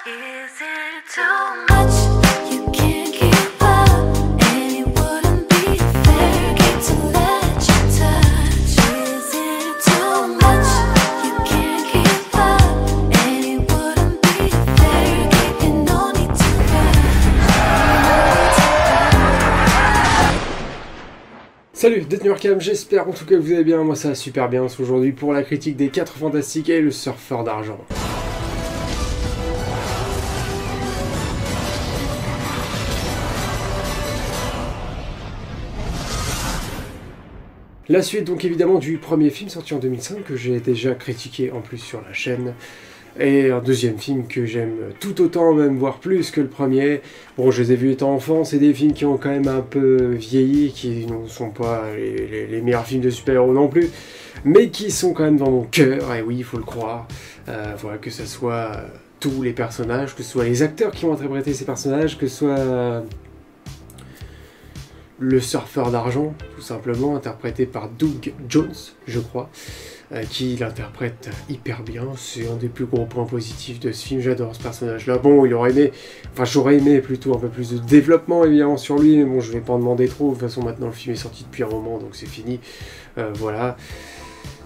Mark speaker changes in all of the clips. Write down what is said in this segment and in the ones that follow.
Speaker 1: Is it too much? You can't keep up, and it wouldn't be fair to let you touch. Is it too much? You can't keep up, and it wouldn't be fair. You no need to rush.
Speaker 2: Salut, Détenu Arkham, j'espère en tout cas que vous allez bien, moi ça va super bien aujourd'hui pour la critique des 4 Fantastiques et le surfeur d'argent. La suite donc évidemment du premier film sorti en 2005 que j'ai déjà critiqué en plus sur la chaîne. Et un deuxième film que j'aime tout autant, même voire plus que le premier. Bon, je les ai vus étant enfant, c'est des films qui ont quand même un peu vieilli, qui ne sont pas les meilleurs films de super-héros non plus, mais qui sont quand même dans mon cœur, et oui, il faut le croire. Voilà, que ce soit tous les personnages, que ce soit les acteurs qui ont interprété ces personnages, que ce soit le surfeur d'argent, tout simplement, interprété par Doug Jones, je crois. Qui l'interprète hyper bien, c'est un des plus gros points positifs de ce film, j'adore ce personnage-là. Bon, j'aurais aimé plutôt un peu plus de développement évidemment sur lui, mais bon, je vais pas en demander trop, de toute façon maintenant le film est sorti depuis un moment, donc c'est fini, voilà.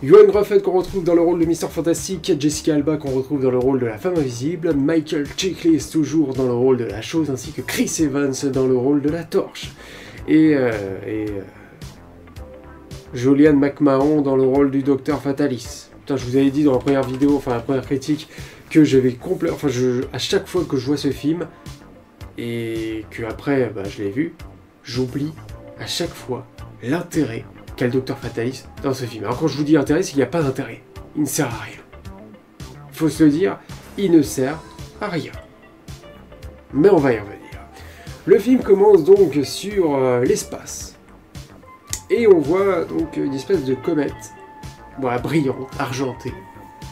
Speaker 2: Ioan Gruffudd qu'on retrouve dans le rôle de Mr Fantastic, Jessica Alba qu'on retrouve dans le rôle de la femme invisible, Michael Chiklis toujours dans le rôle de la chose, ainsi que Chris Evans dans le rôle de la torche. Julianne McMahon dans le rôle du Docteur Fatalis. Putain, je vous avais dit dans la première vidéo, enfin la première critique, que j'avais à chaque fois que je vois ce film, et que après je l'ai vu, j'oublie à chaque fois l'intérêt qu'a le Docteur Fatalis dans ce film. Alors quand je vous dis intérêt, c'est qu'il n'y a pas d'intérêt. Il ne sert à rien. Faut se le dire, il ne sert à rien. Mais on va y revenir. Le film commence donc sur l'espace. Et on voit donc une espèce de comète, voilà, brillante, argentée,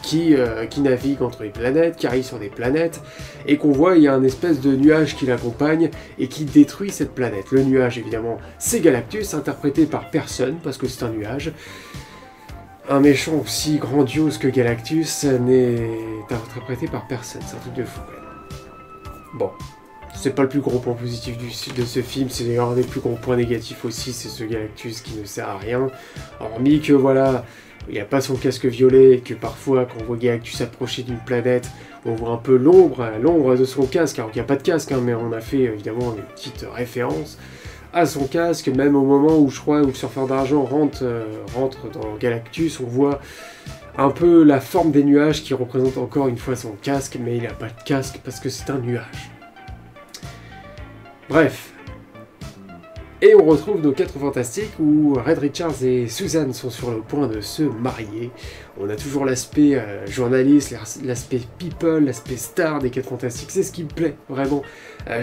Speaker 2: qui navigue entre les planètes, qui arrive sur des planètes, et qu'on voit, il y a un espèce de nuage qui l'accompagne et qui détruit cette planète. Le nuage, évidemment, c'est Galactus, interprété par personne, parce que c'est un nuage. Un méchant aussi grandiose que Galactus n'est interprété par personne, c'est un truc de fou, quand même. Bon. C'est pas le plus gros point positif de ce film, c'est d'ailleurs un des plus gros points négatifs aussi, c'est ce Galactus qui ne sert à rien. Hormis que voilà, il n'a pas son casque violet, et que parfois quand on voit Galactus approcher d'une planète, on voit un peu l'ombre de son casque, alors qu'il n'y a pas de casque, hein, mais on a fait évidemment une petite référence à son casque, même au moment où je crois où le surfeur d'argent rentre dans Galactus, on voit un peu la forme des nuages qui représentent encore une fois son casque, mais il n'a pas de casque parce que c'est un nuage. Bref. Et on retrouve nos 4 Fantastiques où Reed Richards et Susan sont sur le point de se marier. On a toujours l'aspect journaliste, l'aspect people, l'aspect star des 4 Fantastiques. C'est ce qui me plaît vraiment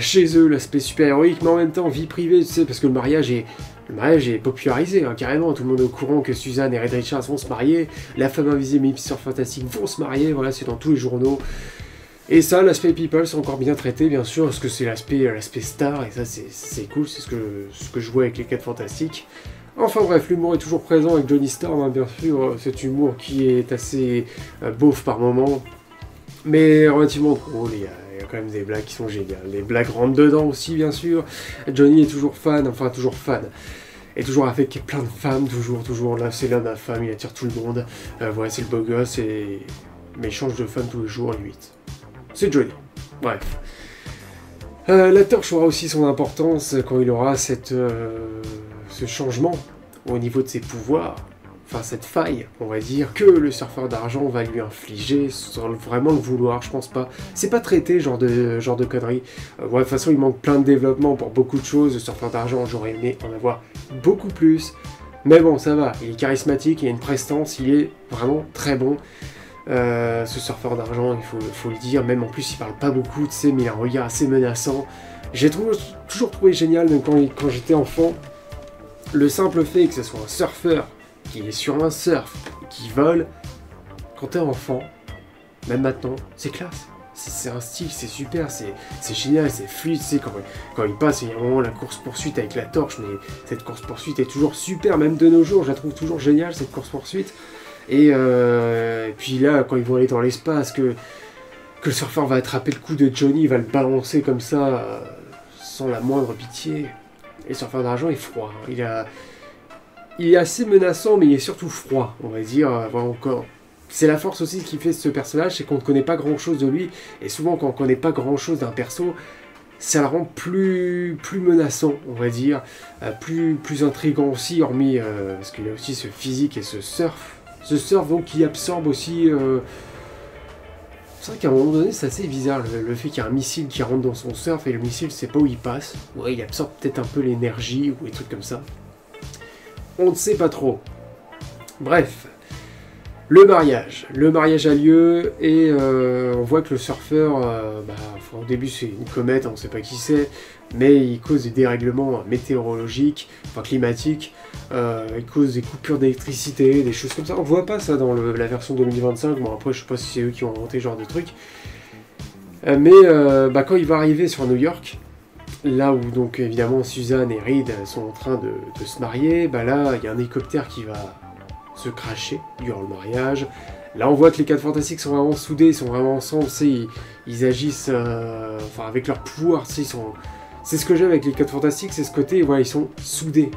Speaker 2: chez eux, l'aspect super-héroïque, mais en même temps vie privée, tu sais, parce que le mariage est popularisé, hein, carrément. Tout le monde est au courant que Susan et Reed Richards vont se marier. La femme invisible et Mr Fantastic vont se marier, voilà, c'est dans tous les journaux. Et ça, l'aspect people, c'est encore bien traité, bien sûr, parce que c'est l'aspect star, et ça, c'est cool, c'est ce que je vois avec les 4 Fantastiques. Enfin bref, l'humour est toujours présent avec Johnny Storm, hein, bien sûr, cet humour qui est assez beauf par moments, mais relativement drôle, il y a quand même des blagues qui sont géniales. Les blagues rentrent dedans aussi, bien sûr. Johnny est toujours fan, et toujours avec plein de femmes, toujours, là, c'est l'homme à femme, il attire tout le monde, voilà, c'est le beau gosse, mais il change de femme tous les jours, limite. C'est Johnny. Bref. La torche aura aussi son importance quand il aura ce changement au niveau de ses pouvoirs. Enfin, cette faille, on va dire, que le surfeur d'argent va lui infliger sans vraiment le vouloir, je pense pas. C'est pas traité, genre de conneries. Ouais, de toute façon, il manque plein de développement pour beaucoup de choses. Le surfeur d'argent, j'aurais aimé en avoir beaucoup plus. Mais bon, ça va. Il est charismatique, il a une prestance, il est vraiment très bon. Ce surfeur d'argent, il faut le dire, même en plus il parle pas beaucoup, tu sais, mais il a un regard assez menaçant. J'ai toujours trouvé génial, même quand j'étais enfant, le simple fait que ce soit un surfeur qui est sur un surf et qui vole, quand t'es enfant, même maintenant, c'est classe. C'est un style, c'est super, c'est génial, c'est fluide, tu sais, quand il passe, il y a vraiment la course-poursuite avec la torche, mais cette course-poursuite est toujours super, même de nos jours, je la trouve toujours géniale, cette course-poursuite. Et puis là, quand ils vont aller dans l'espace, que que le surfeur va attraper le cou de Johnny, il va le balancer comme ça, sans la moindre pitié. Et le surfeur d'argent est froid. Hein. Il est assez menaçant, mais il est surtout froid, on va dire. Voilà, encore. C'est la force aussi qui fait ce personnage, c'est qu'on ne connaît pas grand-chose de lui. Et souvent, quand on ne connaît pas grand-chose d'un perso, ça le rend plus menaçant, on va dire. Plus intriguant aussi, hormis... parce qu'il y a aussi ce physique et ce surf. Ce surf, donc, qui absorbe aussi... C'est vrai qu'à un moment donné, c'est assez bizarre, le fait qu'il y a un missile qui rentre dans son surf, et le missile, c'est pas où il passe. Ouais, il absorbe peut-être un peu l'énergie, ou des trucs comme ça. On ne sait pas trop. Bref. Le mariage. Le mariage a lieu, et on voit que le surfeur, au début c'est une comète, on ne sait pas qui c'est, mais il cause des dérèglements météorologiques, enfin climatiques, il cause des coupures d'électricité, des choses comme ça. On voit pas ça dans la version 2025, bon après je sais pas si c'est eux qui ont inventé ce genre de truc. Quand il va arriver sur New York, là où donc évidemment Suzanne et Reed sont en train de se marier, là il y a un hélicoptère qui va se cracher durant le mariage. Là on voit que les 4 Fantastiques sont vraiment soudés, ils sont vraiment ensemble, ils agissent avec leur pouvoir, ils sont... C'est ce que j'aime avec les 4 Fantastiques, c'est ce côté, voilà, ils sont soudés.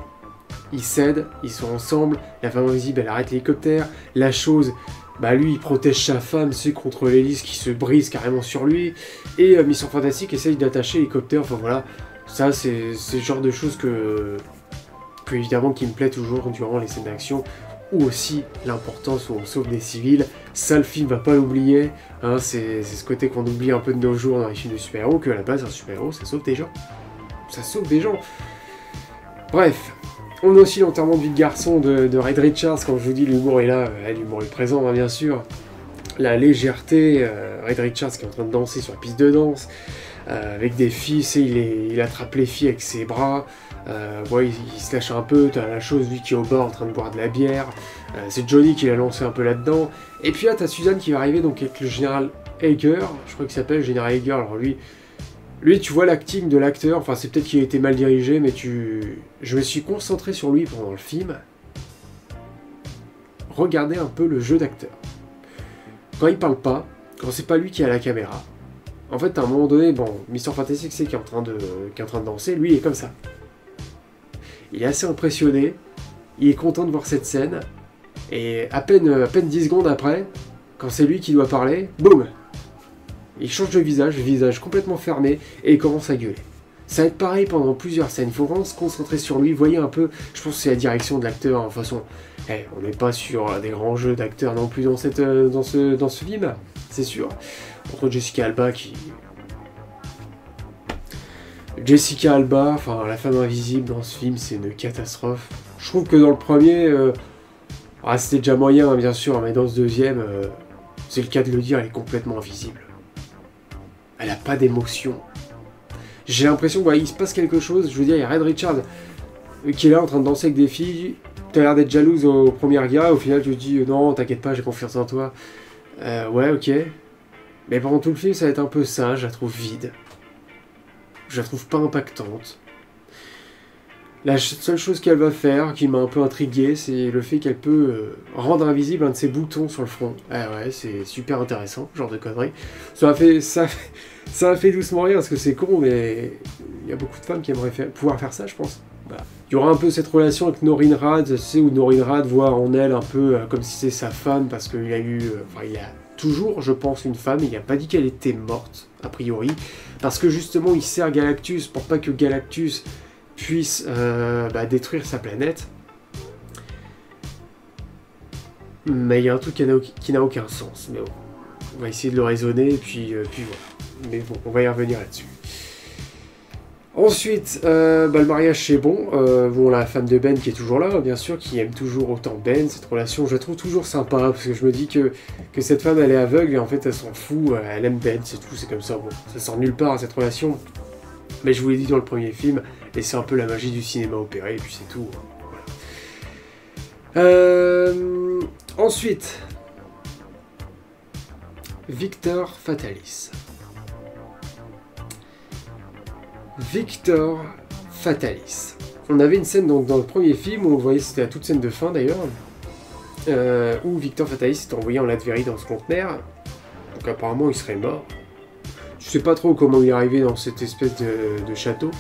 Speaker 2: Ils s'aident, ils sont ensemble, la femme invisible elle arrête l'hélicoptère, la chose, lui il protège sa femme, c'est contre l'hélice qui se brise carrément sur lui, et Mission Fantastique essaye d'attacher l'hélicoptère, enfin voilà, ça c'est le genre de choses que évidemment qui me plaît toujours durant les scènes d'action, ou aussi l'importance où on sauve des civils, ça le film va pas l'oublier, hein, c'est ce côté qu'on oublie un peu de nos jours dans les films de super-héros, qu'à la base un super-héros ça sauve des gens. Ça sauve des gens. Bref, on a aussi l'enterrement de vie de garçon de Reed Richards, comme je vous dis, l'humour est là, l'humour est présent hein, bien sûr. La légèreté, Reed Richards qui est en train de danser sur la piste de danse, avec des filles, il attrape les filles avec ses bras, il se lâche un peu, t'as la chose lui qui est au bord en train de boire de la bière, c'est Johnny qui l'a lancé un peu là-dedans, et puis là t'as Suzanne qui va arriver donc avec le général Hager, je crois qu'il s'appelle général Hager, alors lui tu vois l'acting de l'acteur, enfin c'est peut-être qu'il a été mal dirigé, mais je me suis concentré sur lui pendant le film, regardez un peu le jeu d'acteur. Quand il parle pas, quand c'est pas lui qui a la caméra, en fait à un moment donné, Mr. Fantastic c'est qui est en train de danser, lui il est comme ça. Il est assez impressionné, il est content de voir cette scène, et à peine 10 secondes après, quand c'est lui qui doit parler, boum, il change de visage, le visage complètement fermé, et il commence à gueuler. Ça va être pareil pendant plusieurs scènes, il faut vraiment se concentrer sur lui, voyez un peu, je pense que c'est la direction de l'acteur, hein. De toute façon, on n'est pas sur des grands jeux d'acteurs non plus dans ce film, c'est sûr. Entre Jessica Alba enfin la femme invisible dans ce film, c'est une catastrophe. Je trouve que dans le premier, c'était déjà moyen hein, bien sûr, mais dans ce deuxième, c'est le cas de le dire, elle est complètement invisible. Elle a pas d'émotion. J'ai l'impression qu'il se passe quelque chose, je veux dire, il y a Reed Richards qui est là en train de danser avec des filles, t'as l'air d'être jalouse au premier regard, au final tu te dis non, t'inquiète pas, j'ai confiance en toi. Ouais, ok. Mais pendant tout le film, ça va être un peu ça, je la trouve vide. Je la trouve pas impactante. La seule chose qu'elle va faire, qui m'a un peu intrigué, c'est le fait qu'elle peut rendre invisible un de ses boutons sur le front. Ah ouais, c'est super intéressant, genre de connerie. Ça m'a fait doucement rire, parce que c'est con, mais il y a beaucoup de femmes qui aimeraient pouvoir faire ça, je pense. Voilà. Il y aura un peu cette relation avec Norrin Radd, tu sais, où Norrin Radd voit en elle un peu comme si c'était sa femme, parce qu'il a eu... il a toujours, je pense, une femme, il n'a pas dit qu'elle était morte, a priori, parce que justement, il sert Galactus pour pas que Galactus puisse détruire sa planète. Mais il y a un truc qui n'a aucun sens, mais bon, on va essayer de le raisonner, et puis voilà. Mais bon, on va y revenir là-dessus. Ensuite, le mariage c'est bon. La femme de Ben qui est toujours là, bien sûr, qui aime toujours autant Ben. Cette relation, je la trouve toujours sympa, parce que je me dis que cette femme, elle est aveugle, et en fait, elle s'en fout, elle aime Ben, c'est tout, c'est comme ça. Bon, ça sort nulle part, cette relation. Mais je vous l'ai dit dans le premier film, et c'est un peu la magie du cinéma opéré, et puis c'est tout. Voilà. Ensuite, Victor Fatalis. Victor Fatalis. On avait une scène donc, dans le premier film où on voyait, c'était la toute scène de fin d'ailleurs, où Victor Fatalis s'est envoyé en Latverie dans ce conteneur. Donc apparemment il serait mort. Je sais pas trop comment il est arrivé dans cette espèce de château.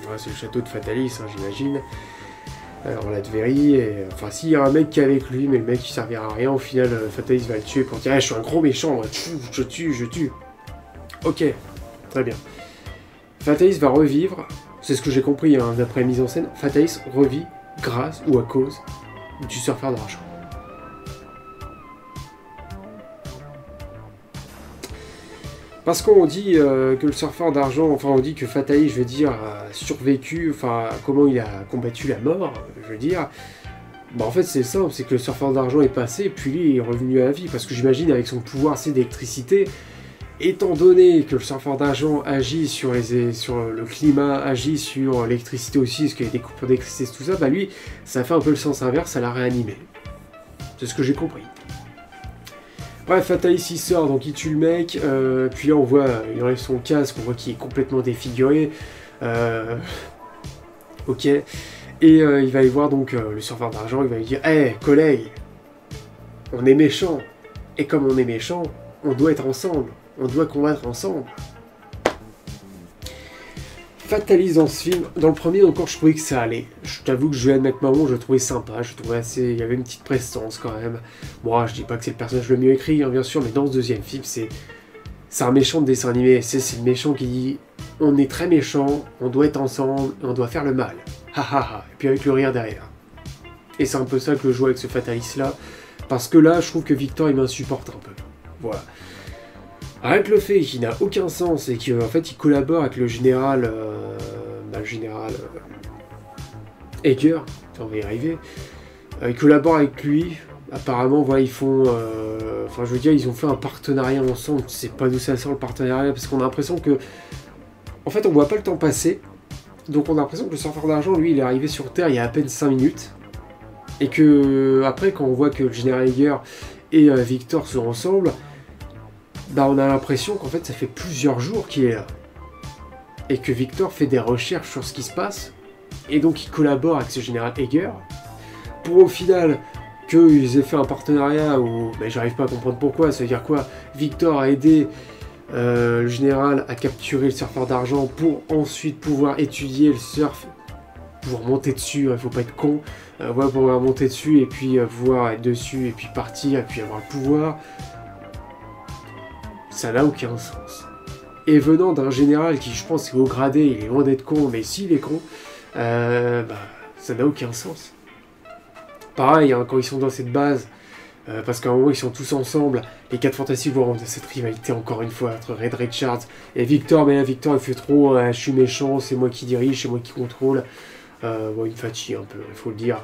Speaker 2: Ouais, c'est le château de Fatalis, hein, j'imagine. Alors la Latverie, et... enfin s'il y a un mec qui est avec lui, mais le mec il servira à rien, au final Fatalis va le tuer pour dire je suis un gros méchant, moi. Je tue. Ok, très bien. Fatalis va revivre, c'est ce que j'ai compris hein, d'après la mise en scène, Fatalis revit grâce ou à cause du surfeur d'argent. Parce qu'on dit que le surfeur d'argent, enfin on dit que Fatalis, je veux dire, a survécu, enfin comment il a combattu la mort, je veux dire. Bah en fait c'est simple, c'est que le surfeur d'argent est passé, puis lui il est revenu à la vie, parce que j'imagine avec son pouvoir c'est d'électricité, étant donné que le surfeur d'argent agit sur le climat, agit sur l'électricité aussi, parce qu'il y a des coupures d'électricité, tout ça, bah lui ça fait un peu le sens inverse, ça l'a réanimé. C'est ce que j'ai compris. Bref, Fatalis il sort, donc il tue le mec, puis là on voit, il enlève son casque, on voit qu'il est complètement défiguré. Ok. Et il va aller voir donc le surfeur d'argent, il va lui dire « Hey, collègue, on est méchant, et comme on est méchant, on doit être ensemble, on doit combattre ensemble. » Fatalis dans ce film, dans le premier encore je trouvais que ça allait. Je t'avoue que Julianne McMahon je le trouvais sympa, je le trouvais assez... il y avait une petite prestance quand même. Bon, je dis pas que c'est le personnage le mieux écrit, hein, bien sûr, mais dans ce deuxième film, c'est un méchant de dessin animé. C'est le méchant qui dit « On est très méchant, on doit être ensemble, on doit faire le mal. » Ha ha ha, et puis avec le rire derrière. Et c'est un peu ça que je joue avec ce Fatalis là, parce que là, je trouve que Victor il m'insupporte un peu. Voilà. Avec le fait qu'il n'a aucun sens et qu'en fait il collabore avec le général Eger, on va y arriver, il collabore avec lui, apparemment voilà, ils font, enfin je veux dire ils ont fait un partenariat ensemble, je sais pas d'où ça sort le partenariat, parce qu'on a l'impression que, en fait on voit pas le temps passer, donc on a l'impression que le surfeur d'argent lui il est arrivé sur Terre il y a à peine 5 minutes, et que après quand on voit que le général Eger et Victor sont ensemble, bah on a l'impression qu'en fait ça fait plusieurs jours qu'il est là. Et que Victor fait des recherches sur ce qui se passe, et donc il collabore avec ce général Eger, pour au final qu'ils aient fait un partenariat où, bah, j'arrive pas à comprendre pourquoi, ça veut dire quoi, Victor a aidé le général à capturer le surfeur d'argent pour ensuite pouvoir étudier le surf, pouvoir monter dessus, il faut pas être con, voilà, pouvoir monter dessus et puis pouvoir être dessus et puis partir et puis avoir le pouvoir. Ça n'a aucun sens. Et venant d'un général qui, je pense, est haut gradé, il est loin d'être con, mais s'il est con, bah, ça n'a aucun sens. Pareil, hein, quand ils sont dans cette base, parce qu'à un moment ils sont tous ensemble, les 4 Fantastiques vont rendre cette rivalité encore une fois entre Red Richards et Victor, mais là Victor il fait trop, je suis méchant, c'est moi qui dirige, c'est moi qui contrôle, bon, il me fatigue un peu, il faut le dire.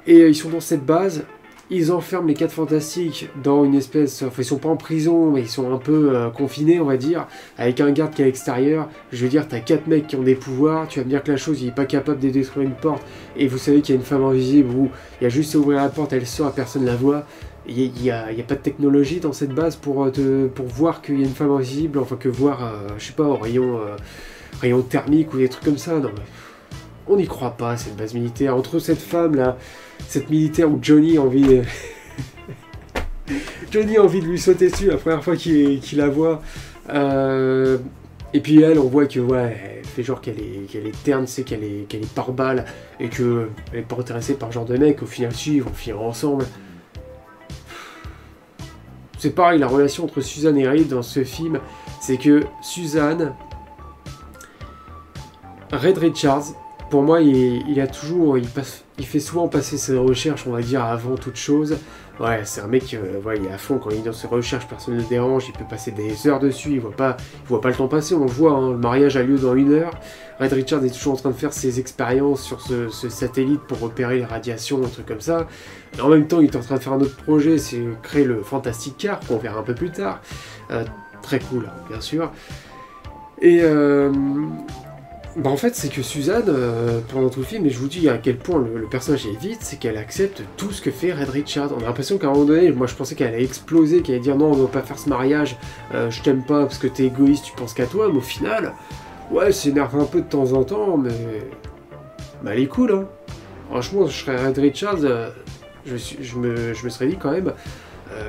Speaker 2: Et ils sont dans cette base. Ils enferment les 4 Fantastiques dans une espèce... Enfin, ils sont pas en prison, mais ils sont un peu confinés, on va dire, avec un garde qui est à l'extérieur. Je veux dire, t'as 4 mecs qui ont des pouvoirs, tu vas me dire que la chose, il est pas capable de détruire une porte, et vous savez qu'il y a une femme invisible où il y a juste à ouvrir la porte, elle sort, personne la voit. Il y a pas de technologie dans cette base pour voir qu'il y a une femme invisible, enfin que voir, je sais pas, au rayon thermique ou des trucs comme ça, non mais... On n'y croit pas, cette base militaire. Entre cette femme là, cette militaire où Johnny a envie de... Johnny a envie de lui sauter dessus la première fois qu'il la voit. Et puis elle, on voit que ouais, elle fait genre qu'elle est terne, c'est qu'elle est par balle et qu'elle est pas intéressée par ce genre de mec. Au final, si, ils vont finir ensemble. C'est pareil, la relation entre Suzanne et Reed dans ce film, c'est que Suzanne, Red Richards, pour moi, il fait souvent passer ses recherches, on va dire, avant toute chose. Ouais, c'est un mec, ouais, il est à fond quand il est dans ses recherches, personne ne le dérange, il peut passer des heures dessus, il voit pas le temps passer, on le voit, hein, le mariage a lieu dans 1 heure. Red Richards est toujours en train de faire ses expériences sur ce satellite pour repérer les radiations, un truc comme ça. Et en même temps, il est en train de faire un autre projet, c'est créer le Fantastic Car, qu'on verra un peu plus tard. Très cool, hein, bien sûr. Et... bah en fait c'est que Suzanne, pendant tout le film, et je vous dis à quel point le personnage est vite, c'est qu'elle accepte tout ce que fait Red Richards. On a l'impression qu'à un moment donné, moi je pensais qu'elle allait exploser, qu'elle allait dire non on doit pas faire ce mariage, je t'aime pas parce que t'es égoïste, tu penses qu'à toi, mais au final, ouais elle s'énerve un peu de temps en temps, mais bah elle est cool hein. Franchement je serais Red Richards, je me serais dit quand même,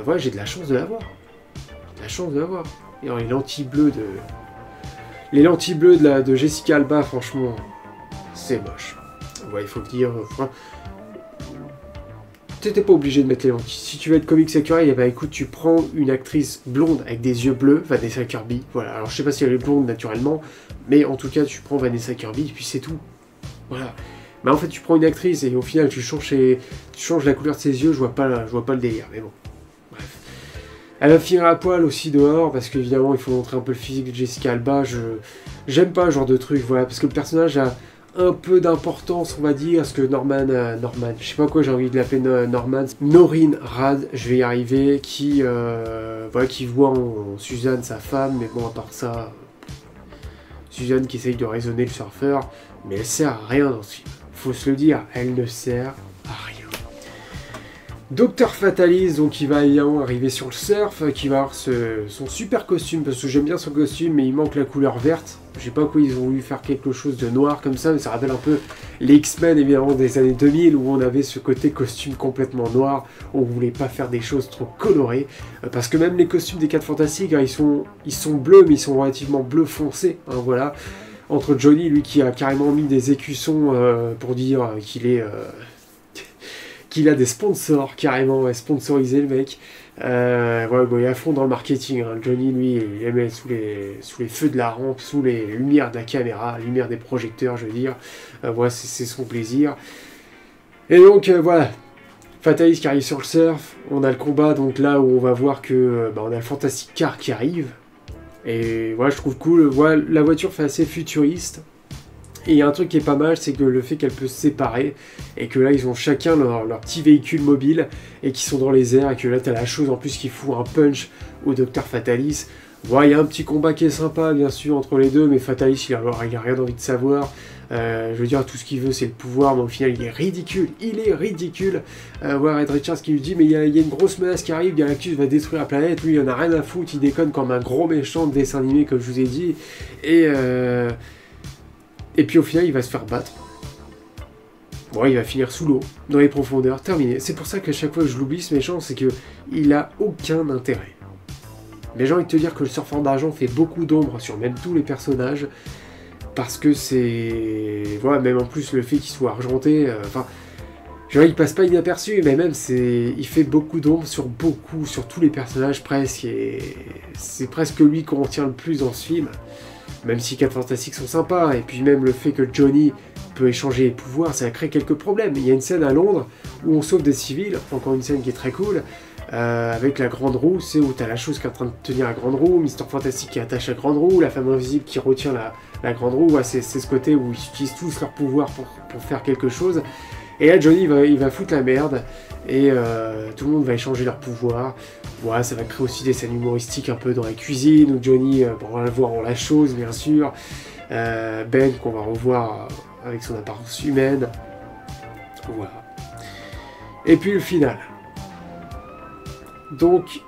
Speaker 2: ouais j'ai de la chance de l'avoir. La chance de l'avoir. Et alors, les lentilles bleues de Jessica Alba, franchement, c'est moche. Ouais, il faut dire... t'étais pas obligé de mettre les lentilles. Si tu veux être comics accurate, et bah écoute, tu prends une actrice blonde avec des yeux bleus, Vanessa Kirby. Voilà, alors je sais pas si elle est blonde naturellement, mais en tout cas, tu prends Vanessa Kirby, et puis c'est tout. Voilà. Mais en fait, tu prends une actrice, et au final, tu changes la couleur de ses yeux, je vois pas le délire, mais bon. Bref. Elle va finir à poil aussi dehors, parce qu'évidemment, il faut montrer un peu le physique de Jessica Alba. J'aime pas ce genre de truc, voilà, parce que le personnage a un peu d'importance, on va dire, parce que Norman, je sais pas quoi, j'ai envie de l'appeler Norman, Norrin Rad, je vais y arriver, qui voit en Suzanne sa femme, mais bon, à part ça, Suzanne qui essaye de raisonner le surfeur, mais elle sert à rien dans ce film. Faut se le dire, elle ne sert à rien. Docteur Fatalis, donc il va évidemment arriver sur le surf, qui va avoir son super costume, parce que j'aime bien son costume, mais il manque la couleur verte. Je sais pas quoi, ils ont voulu faire quelque chose de noir comme ça, mais ça rappelle un peu les X-Men évidemment des années 2000, où on avait ce côté costume complètement noir, on voulait pas faire des choses trop colorées, parce que même les costumes des 4 Fantastiques, hein, ils sont bleus, mais ils sont relativement bleu foncé, hein, voilà. Entre Johnny, lui qui a carrément mis des écussons pour dire qu'il est... qu'il a des sponsors, carrément, sponsorisé le mec. Ouais, bon, il est à fond dans le marketing. Hein. Johnny, lui, il les met sous les feux de la rampe, sous les lumières de la caméra, les lumières des projecteurs, je veux dire. Voilà, c'est son plaisir. Et donc, voilà. Fatalis qui arrive sur le surf. On a le combat, donc là où on va voir que on a le Fantastic Car qui arrive. Et voilà, je trouve cool. Voilà, la voiture fait assez futuriste. Et il y a un truc qui est pas mal, c'est que le fait qu'elle peut se séparer, et que là ils ont chacun leur petit véhicule mobile, et qui sont dans les airs, et que là t'as la chose en plus qui fout un punch au Docteur Fatalis. Voilà, il y a un petit combat qui est sympa bien sûr entre les deux, mais Fatalis il a rien envie de savoir. Je veux dire, tout ce qu'il veut c'est le pouvoir, mais au final il est ridicule, voilà, Red Richards qui lui dit mais il y a une grosse menace qui arrive, Galactus va détruire la planète, lui il en a rien à foutre, il déconne comme un gros méchant de dessin animé comme je vous ai dit, et puis au final, il va se faire battre. Bon, il va finir sous l'eau, dans les profondeurs, terminé. C'est pour ça qu'à chaque fois que je l'oublie, ce méchant, c'est qu'il a aucun intérêt. Mais j'ai envie de te dire que le surfeur d'argent fait beaucoup d'ombre sur même tous les personnages, parce que c'est... Voilà, même en plus, le fait qu'il soit argenté, genre, il passe pas inaperçu, mais même, il fait beaucoup d'ombre sur tous les personnages presque, et c'est presque lui qu'on retient le plus dans ce film. Même si 4 Fantastiques sont sympas, et puis même le fait que Johnny peut échanger les pouvoirs, ça crée quelques problèmes. Il y a une scène à Londres où on sauve des civils, encore une scène qui est très cool, avec la grande roue, c'est où t'as la chose qui est en train de tenir la grande roue, Mister Fantastique qui attache la grande roue, la femme invisible qui retient la grande roue, ouais, c'est ce côté où ils utilisent tous leur pouvoir pour faire quelque chose. Et là, Johnny, il va foutre la merde, et tout le monde va échanger leur pouvoir. Voilà, ça va créer aussi des scènes humoristiques un peu dans la cuisine, où Johnny, on va le voir en la chose, bien sûr. Ben, qu'on va revoir avec son apparence humaine. Voilà. Et puis le final. Donc,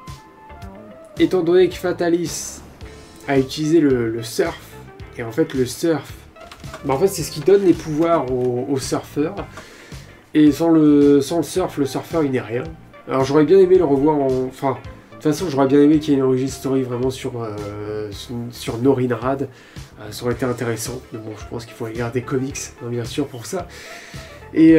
Speaker 2: étant donné que Fatalis a utilisé le surf, et en fait le surf, en fait c'est ce qui donne les pouvoirs aux surfeurs. Et sans le surf, le surfeur il n'est rien. Alors j'aurais bien aimé le revoir en... Enfin, de toute façon j'aurais bien aimé qu'il y ait une origin story vraiment sur Norrin Rad. Ça aurait été intéressant. Mais bon, je pense qu'il faut aller lire des comics, hein, bien sûr, pour ça. Mais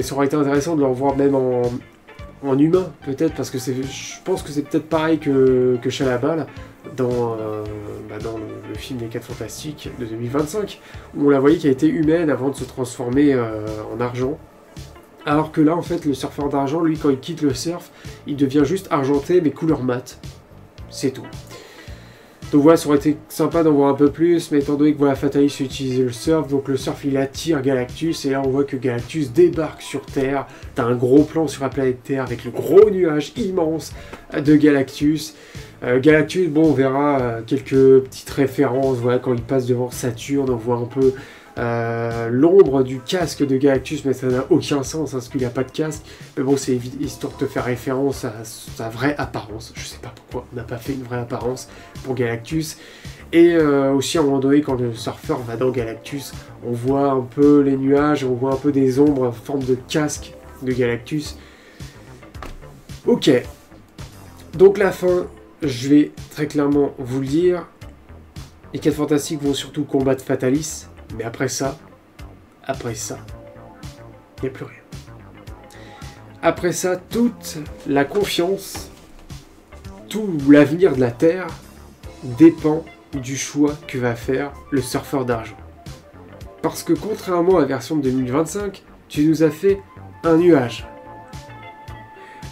Speaker 2: ça aurait été intéressant de le revoir même en humain, peut-être, parce que je pense que c'est peut-être pareil que Chalabal dans le film Les 4 Fantastiques de 2025, où on la voyait qui a été humaine avant de se transformer en argent. Alors que là, en fait, le surfeur d'argent, lui, quand il quitte le surf, il devient juste argenté, mais couleur mat. C'est tout. Donc voilà, ça aurait été sympa d'en voir un peu plus, mais étant donné que voilà, Fatalis a utilisé le surf, donc le surf il attire Galactus, et là on voit que Galactus débarque sur Terre. T'as un gros plan sur la planète Terre avec le gros nuage immense de Galactus. Galactus, bon, on verra quelques petites références, voilà, quand il passe devant Saturne, on voit un peu l'ombre du casque de Galactus, mais ça n'a aucun sens, hein, parce qu'il n'a pas de casque. Mais bon, c'est histoire de te faire référence à sa vraie apparence. Je sais pas pourquoi on n'a pas fait une vraie apparence pour Galactus. Et aussi, à un moment donné, quand le surfeur va dans Galactus, on voit un peu les nuages, on voit un peu des ombres en forme de casque de Galactus. Ok. Donc la fin, je vais très clairement vous le dire, les 4 Fantastiques vont surtout combattre Fatalis, mais après ça, il n'y a plus rien. Après ça, toute la confiance, tout l'avenir de la Terre dépend du choix que va faire le surfeur d'argent. Parce que contrairement à la version de 2025, tu nous as fait un nuage.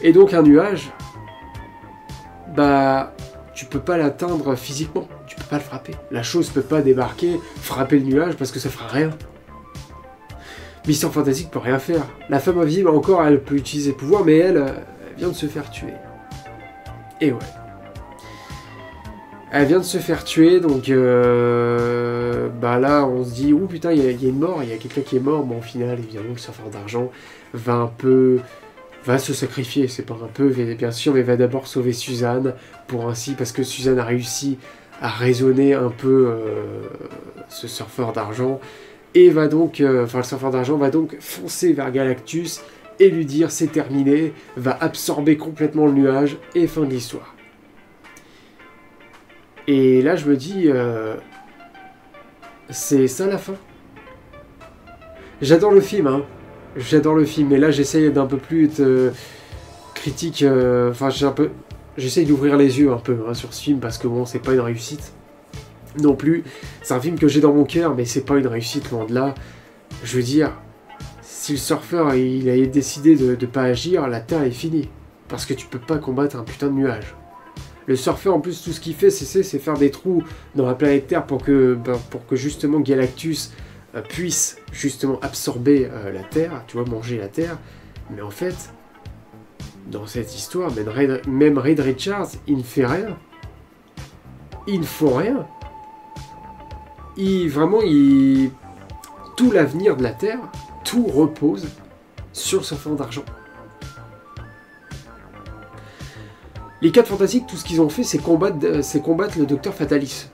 Speaker 2: Et donc un nuage, bah, tu peux pas l'atteindre physiquement, tu peux pas le frapper. La chose peut pas débarquer, frapper le nuage parce que ça fera rien. Mister Fantastique peut rien faire. La femme invisible encore, elle peut utiliser le pouvoir, mais elle vient de se faire tuer. Et ouais. Elle vient de se faire tuer, donc bah là on se dit, oh putain, il y a une mort, il y a quelqu'un qui est mort, mais au final, évidemment, le surfeur d'argent va se sacrifier, c'est pas un peu, bien sûr, mais va d'abord sauver Suzanne, parce que Suzanne a réussi à raisonner un peu ce surfeur d'argent, et va donc, le surfeur d'argent va donc foncer vers Galactus, et lui dire c'est terminé, va absorber complètement le nuage, et fin de l'histoire. Et là, je me dis, c'est ça la fin. J'adore le film, hein. J'adore le film, mais là, j'essaye d'un peu plus être critique. J'essaye d'ouvrir les yeux un peu hein, sur ce film, parce que bon, c'est pas une réussite non plus. C'est un film que j'ai dans mon cœur, mais c'est pas une réussite, loin de là. Je veux dire, si le surfeur, il a décidé de pas agir, la Terre est finie. Parce que tu peux pas combattre un putain de nuage. Le surfeur, en plus, tout ce qu'il fait, c'est faire des trous dans la planète Terre pour que justement Galactus puisse justement absorber la Terre, tu vois, manger la Terre. Mais en fait, dans cette histoire, même Reed Richards, il ne fait rien. Ils ne font rien. Tout l'avenir de la Terre, tout repose sur le surfeur d'argent. Les 4 Fantastiques, tout ce qu'ils ont fait, c'est combattre le Docteur Fatalis.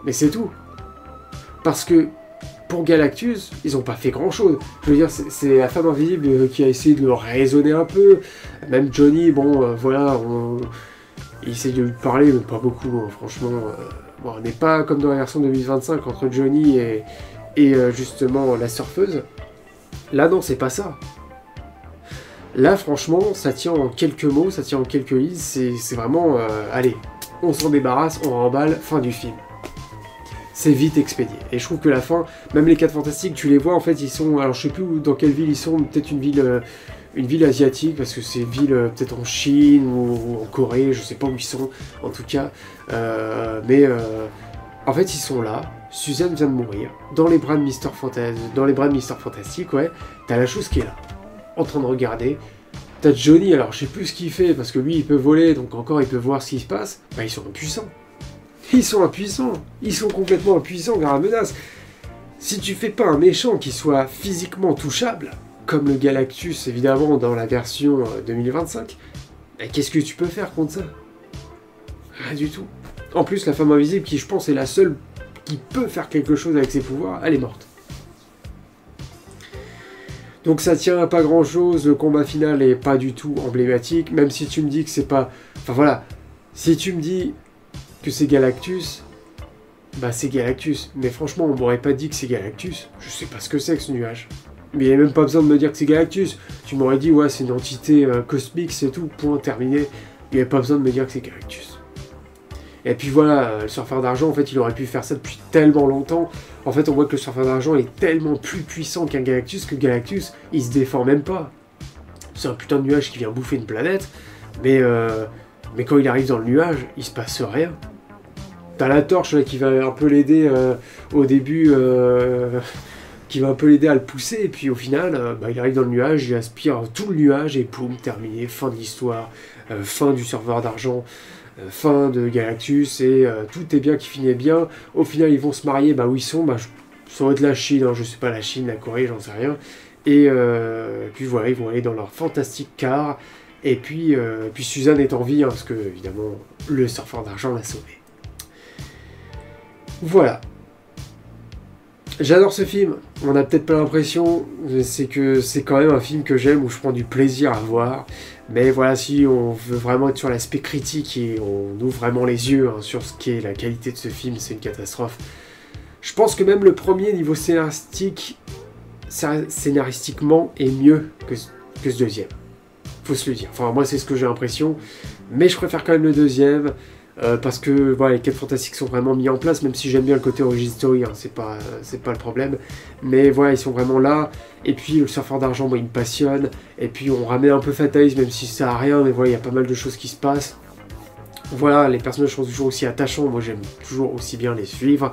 Speaker 2: Mais c'est tout. Parce que, pour Galactus, ils n'ont pas fait grand-chose. Je veux dire, c'est la femme invisible qui a essayé de le raisonner un peu. Même Johnny, bon, voilà, il essaie de lui parler, mais pas beaucoup, hein, franchement. Bon, on n'est pas comme dans la version 2025, entre Johnny et justement la surfeuse. Là, non, c'est pas ça. Là, franchement, ça tient en quelques mots, ça tient en quelques lignes, c'est vraiment... allez, on s'en débarrasse, on remballe, fin du film. C'est vite expédié. Et je trouve que la fin, même les 4 Fantastiques, tu les vois, en fait, ils sont... Alors, je sais plus dans quelle ville ils sont, peut-être une ville asiatique, parce que c'est une ville peut-être en Chine ou en Corée, je sais pas où ils sont, en tout cas. En fait, ils sont là, Suzanne vient de mourir, dans les bras de Mister Fantastique, ouais, t'as la chose qui est là. En train de regarder. T'as Johnny, alors je sais plus ce qu'il fait, parce que lui il peut voler, donc encore il peut voir ce qui se passe. Bah ils sont impuissants. Ils sont impuissants. Ils sont complètement impuissants car la menace. Si tu fais pas un méchant qui soit physiquement touchable, comme le Galactus évidemment dans la version 2025, bah, qu'est-ce que tu peux faire contre ça? Rien du tout. En plus la femme invisible qui je pense est la seule qui peut faire quelque chose avec ses pouvoirs, elle est morte. Donc ça tient à pas grand chose, le combat final est pas du tout emblématique, même si tu me dis que c'est pas... Enfin voilà, si tu me dis que c'est Galactus, bah c'est Galactus. Mais franchement, on m'aurait pas dit que c'est Galactus, je sais pas ce que c'est que ce nuage. Mais il n'y a même pas besoin de me dire que c'est Galactus. Tu m'aurais dit, ouais, c'est une entité cosmique, c'est tout, point, terminé. Il n'y avait pas besoin de me dire que c'est Galactus. Et puis voilà, le surfeur d'argent, en fait, il aurait pu faire ça depuis tellement longtemps. En fait, on voit que le surfeur d'argent est tellement plus puissant qu'un Galactus que Galactus, il se défend même pas. C'est un putain de nuage qui vient bouffer une planète, mais quand il arrive dans le nuage, il se passe rien. T'as la torche là qui va un peu l'aider au début, qui va un peu l'aider à le pousser, et puis au final, il arrive dans le nuage, il aspire tout le nuage, et poum, terminé, fin de l'histoire, fin du surfeur d'argent. Fin de Galactus et tout est bien qui finit bien. Au final ils vont se marier, où ils sont, ça va être la Chine, hein, je sais pas, la Chine, la Corée, j'en sais rien. Et puis voilà, ils vont aller dans leur fantastique car. Et puis Suzanne est en vie, hein, parce que évidemment le surfeur d'argent l'a sauvé. Voilà. J'adore ce film, on n'a peut-être pas l'impression, c'est que c'est quand même un film que j'aime, où je prends du plaisir à voir. Mais voilà, si on veut vraiment être sur l'aspect critique et on ouvre vraiment les yeux sur ce qu'est la qualité de ce film, c'est une catastrophe. Je pense que même le premier, niveau scénaristiquement, est mieux que ce deuxième. Faut se le dire. Enfin, moi, c'est ce que j'ai l'impression. Mais je préfère quand même le deuxième. Parce que voilà, les 4 Fantastiques sont vraiment mis en place, même si j'aime bien le côté origin story, c'est pas le problème. Mais voilà, ils sont vraiment là. Et puis le surfeur d'argent, moi, il me passionne. Et puis on ramène un peu Fatalist, même si ça a rien, mais voilà, il y a pas mal de choses qui se passent. Voilà, les personnages sont toujours aussi attachants, moi j'aime toujours aussi bien les suivre.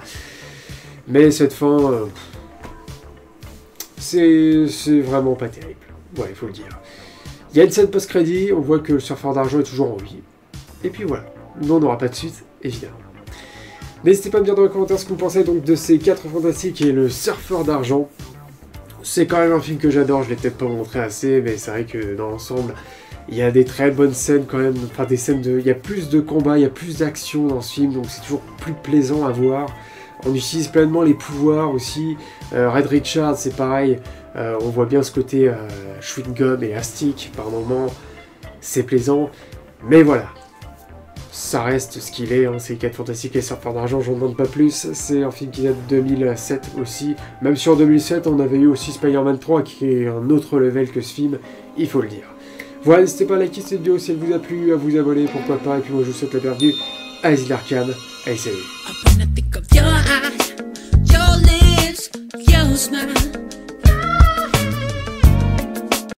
Speaker 2: Mais cette fin, c'est vraiment pas terrible. Ouais, il faut le dire. Il y a une scène post-crédit, on voit que le surfeur d'argent est toujours en vie. Et puis voilà. Non, on n'aura pas de suite, évidemment. N'hésitez pas à me dire dans les commentaires ce que vous pensez donc de ces 4 Fantastiques et le surfeur d'argent. C'est quand même un film que j'adore, je l'ai peut-être pas montré assez, mais c'est vrai que dans l'ensemble, il y a des très bonnes scènes quand même, enfin des scènes de... Il y a plus de combats, il y a plus d'action dans ce film, donc c'est toujours plus plaisant à voir. On utilise pleinement les pouvoirs aussi. Red Richard, c'est pareil, on voit bien ce côté chewing-gum et élastique par moments, c'est plaisant, mais voilà. Ça reste ce qu'il est, c'est 4 Fantastiques et Surfeur d'argent, j'en demande pas plus. C'est un film qui date de 2007 aussi. Même si en 2007, on avait eu aussi Spider-Man 3, qui est un autre level que ce film, il faut le dire. Voilà, n'hésitez pas à liker cette vidéo si elle vous a plu, à vous abonner, pourquoi pas. Et puis moi, je vous souhaite la bienvenue à Asile Arcade. Allez, salut.